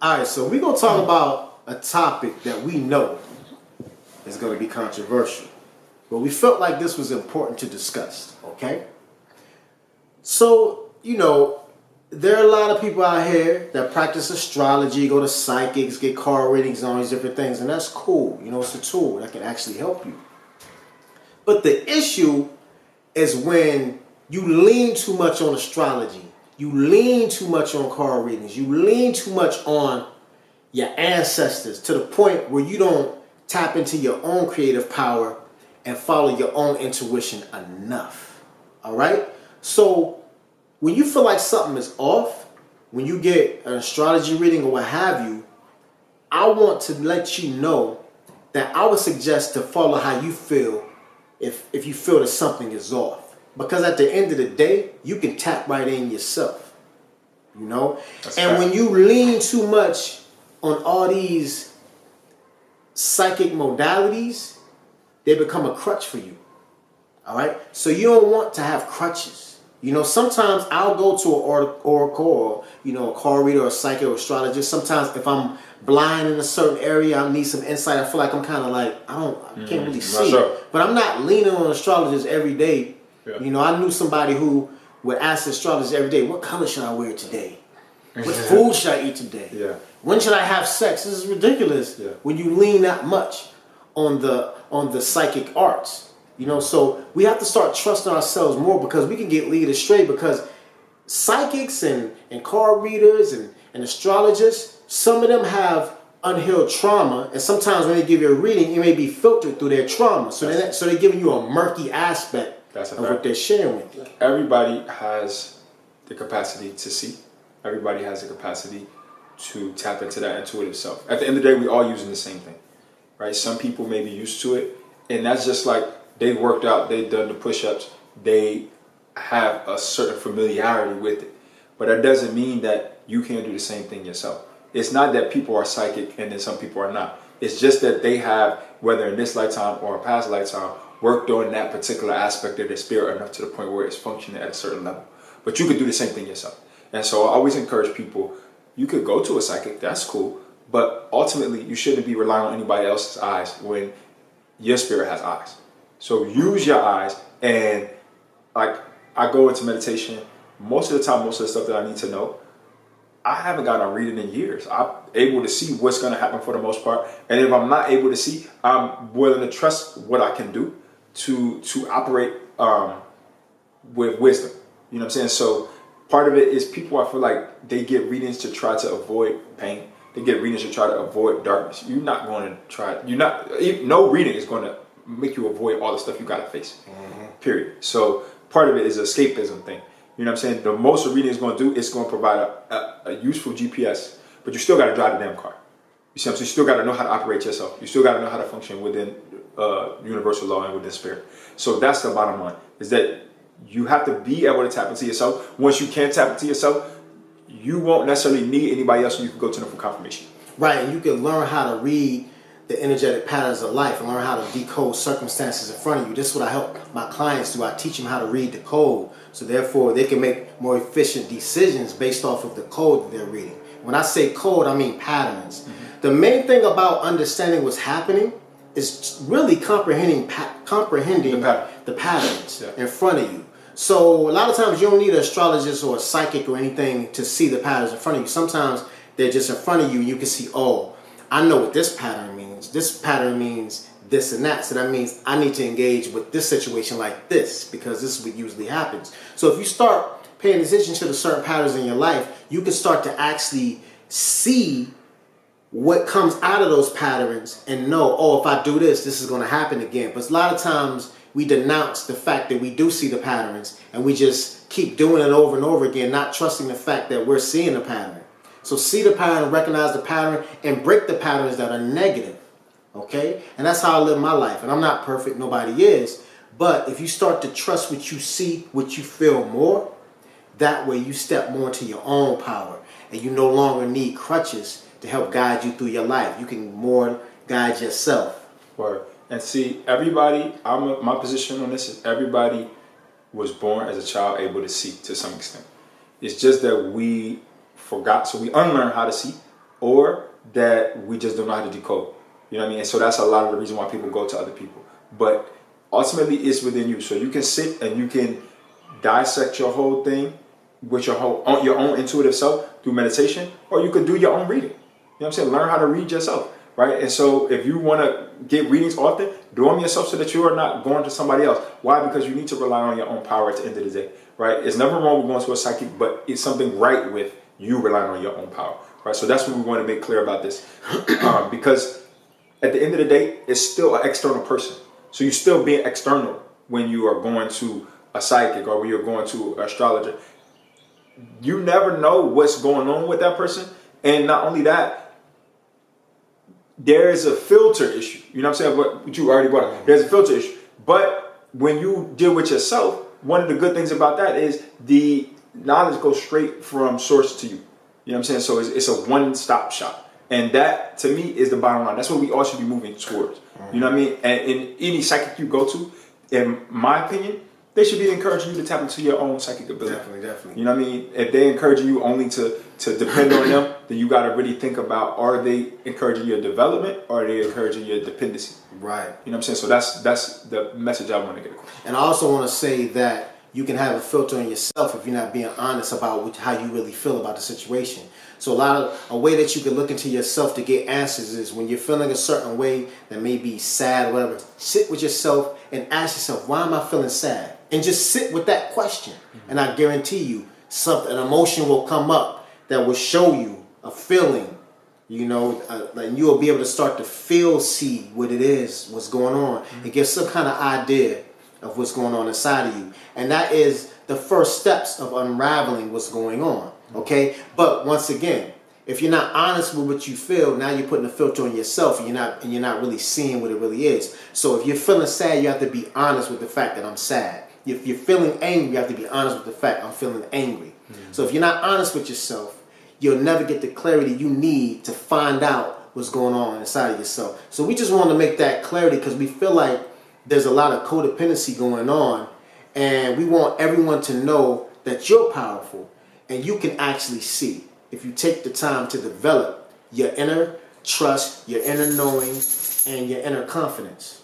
All right, so we're going to talk about a topic that we know is going to be controversial. But we felt like this was important to discuss, okay? So, there are a lot of people out here that practice astrology, go to psychics, get card readings and all these different things, and that's cool. It's a tool that can actually help you. But the issue is when you lean too much on astrology, you lean too much on card readings, you lean too much on your ancestors to the point where you don't tap into your own creative power and follow your own intuition enough. All right? So when you feel like something is off, when you get an astrology reading or what have you, I want to let you know that I would suggest to follow how you feel if you feel that something is off. Because at the end of the day, you can tap right in yourself. That's and fact. when you lean too much on all these psychic modalities, they become a crutch for you. All right? So you don't want to have crutches. Sometimes I'll go to an oracle or, a card reader or a psychic or astrologist. Sometimes if I'm blind in a certain area, I need some insight. I feel like I'm kind of like, I can't really see. Sure. But I'm not leaning on astrologists every day. Yeah. I knew somebody who would ask the astrologist every day, what color should I wear today? What food should I eat today? Yeah. When should I have sex? This is ridiculous. Yeah. When you lean that much on the psychic arts. So we have to start trusting ourselves more because we can get led astray because psychics and card readers and astrologists, some of them have unhealed trauma, and sometimes when they give you a reading, it may be filtered through their trauma. So they're giving you a murky aspect of what they're sharing with you. Everybody has the capacity to see. Everybody has the capacity to tap into that intuitive self. At the end of the day, we're all using the same thing, right? Some people may be used to it, and that's just like they've worked out, they've done the push-ups, they have a certain familiarity with it. But that doesn't mean that you can't do the same thing yourself. It's not that people are psychic and then some people are not. It's just that they have, whether in this lifetime or a past lifetime, worked on that particular aspect of their spirit enough to the point where it's functioning at a certain level. But you could do the same thing yourself. And so I always encourage people, you could go to a psychic, that's cool, but ultimately you shouldn't be relying on anybody else's eyes when your spirit has eyes. So use your eyes, and like I go into meditation, most of the time, most of the stuff that I need to know, I haven't gotten a reading in years. I'm able to see what's going to happen for the most part. And if I'm not able to see, I'm willing to trust what I can do to operate with wisdom. You know what I'm saying? So part of it is people, I feel like they get readings to try to avoid pain. They get readings to try to avoid darkness. You're not going to try, no reading is going to make you avoid all the stuff you got to face. Period. So part of it is an escapism thing. You know what I'm saying? The most a reading is going to do is going to provide a useful GPS, but you still got to drive the damn car. You see what I'm saying? You still got to know how to operate yourself. You still got to know how to function within universal law and within spirit. So that's the bottom line, is that you have to be able to tap into yourself. Once you can tap into yourself, you won't necessarily need anybody else, and you can go to them for confirmation. Right, and you can learn how to read the energetic patterns of life and learn how to decode circumstances in front of you. This is what I help my clients do. I teach them how to read the code, so therefore they can make more efficient decisions based off of the code that they're reading. When I say code, I mean patterns. The main thing about understanding what's happening is really comprehending the patterns in front of you. So a lot of times you don't need an astrologist or a psychic or anything to see the patterns in front of you. Sometimes they're just in front of you and you can see, oh, I know what this pattern means. This pattern means this and that. So that means I need to engage with this situation like this, because this is what usually happens. So if you start paying attention to the certain patterns in your life, you can start to actually see what comes out of those patterns and know, oh, if I do this, this is going to happen again. But a lot of times we denounce the fact that we do see the patterns, and we just keep doing it over and over again, not trusting the fact that we're seeing the pattern. So see the pattern, recognize the pattern, and break the patterns that are negative. Okay? And that's how I live my life. And I'm not perfect, nobody is. But if you start to trust what you see, what you feel more, that way you step more into your own power. And you no longer need crutches to help guide you through your life. You can more guide yourself. Word. And see, everybody, my position on this is everybody was born as a child able to see to some extent. It's just that we forgot, so we unlearn how to see, or that we just don't know how to decode. You know what I mean? And so that's a lot of the reason why people go to other people. But ultimately, it's within you. So you can sit and you can dissect your whole thing with your own intuitive self through meditation, or you can do your own reading. You know what I'm saying? Learn how to read yourself, right? And so if you want to get readings often, do them yourself so that you are not going to somebody else. Why? Because you need to rely on your own power at the end of the day, right? It's never wrong with going to a psychic, but it's something right with you relying on your own power, right? So that's what we want to make clear about this. Because at the end of the day, it's still an external person. So you're still being external when you are going to a psychic or when you're going to an astrologer. You never know what's going on with that person. And not only that, there is a filter issue. You know what I'm saying? What you already brought up. There's a filter issue. But when you deal with yourself, one of the good things about that is the knowledge goes straight from source to you. You know what I'm saying? So it's a one-stop shop. And that, to me, is the bottom line. That's what we all should be moving towards. You know what I mean? And in any psychic you go to, in my opinion, they should be encouraging you to tap into your own psychic ability. Definitely. You know what I mean? If they're encouraging you only to depend on them, then you got to really think about, are they encouraging your development or are they encouraging your dependency? Right. You know what I'm saying? So that's the message I want to get across. And I also want to say that you can have a filter on yourself if you're not being honest about how you really feel about the situation. So a way that you can look into yourself to get answers is when you're feeling a certain way that may be sad or whatever, sit with yourself and ask yourself, why am I feeling sad? And just sit with that question. And I guarantee you, an emotion will come up that will show you a feeling, and you will be able to start to see what it is, what's going on, and get some kind of idea of what's going on inside of you. And that is the first steps of unraveling what's going on. Okay, but once again, if you're not honest with what you feel, now you're putting a filter on yourself, and you're not really seeing what it really is. So if you're feeling sad, you have to be honest with the fact that I'm sad. If you're feeling angry, you have to be honest with the fact I'm feeling angry. So if you're not honest with yourself, you'll never get the clarity you need to find out what's going on inside of yourself. So we just want to make that clarity because we feel like there's a lot of codependency going on, and we want everyone to know that you're powerful. And you can actually see if you take the time to develop your inner trust, your inner knowing, and your inner confidence.